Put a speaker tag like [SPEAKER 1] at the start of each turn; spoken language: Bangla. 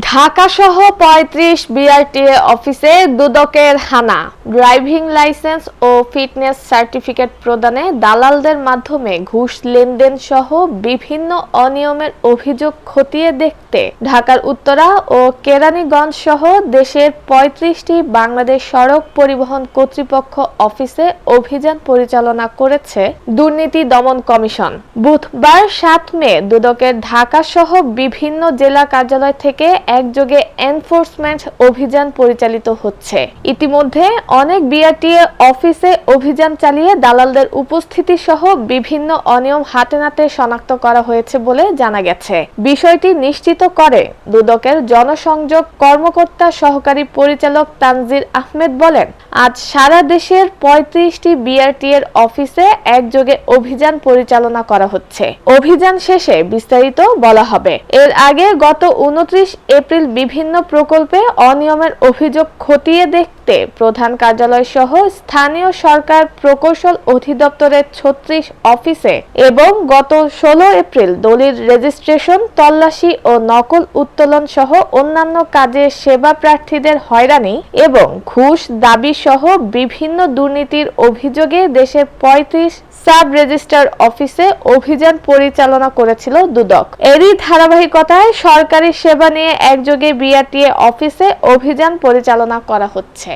[SPEAKER 1] ঢাকা সহ ৩৫ বিআরটিএ অফিসে দুদকের হানা। ড্রাইভিং লাইসেন্স ও ফিটনেস সার্টিফিকেট প্রদানে দালালদের মাধ্যমে ঘুষ লেনদেন সহ বিভিন্ন অনিয়মের অভিযোগ খতিয়ে দেখতে ঢাকার উত্তরা ও কেরানীগঞ্জ সহ দেশের ৩৫টি বাংলাদেশ সড়ক পরিবহন কর্তৃপক্ষ অফিসে অভিযান পরিচালনা করেছে দুর্নীতি দমন কমিশন। বুধবার ৭ মে দুদকের ঢাকা সহ বিভিন্ন জেলা কার্যালয় থেকে একযোগে এনফোর্সমেন্ট অভিযান পরিচালিত হচ্ছে। ইতিমধ্যে অনেক বিআরটিএ অফিসে অভিযান চালিয়ে দালালদের উপস্থিতি সহ বিভিন্ন অনিয়ম হাতে নাতে শনাক্ত করা হয়েছে বলে জানা গেছে। বিষয়টি নিশ্চিত করে দুদকের জনসংযোগ কর্মকর্তা সহকারী পরিচালক তানজির আহমেদ বলেন, আজ সারা দেশের ৩৫টি বিআরটিএর অফিসে একযোগে অভিযান পরিচালনা করা হচ্ছে। অভিযান শেষে বিস্তারিত বলা হবে। এর আগে গত ২৯ এপ্রিল বিভিন্ন প্রকল্পে অনিয়মের অভিযোগ খতিয়ে দেখতে প্রধান কার্যালয় সহ স্থানীয় সরকার প্রকৌশল অধিদপ্তরের ৩৬ অফিসে এবং গত ১৬ এপ্রিল দলিল রেজিস্ট্রেশন, তল্লাশি ও নকল উত্তোলন সহ অন্যান্য কাজে সেবা প্রার্থীদের হয়রানি এবং ঘুষ দাবি সহ বিভিন্ন দুর্নীতির অভিযোগে দেশের ৩৫ সাব রেজিস্ট্রার অফিসে অভিযান পরিচালনা করেছিল দুদক। এরই ধারাবাহিকতায় সরকারি সেবা নিয়ে একযোগে বিআরটিএ অফিসে অভিযান পরিচালনা করা হচ্ছে।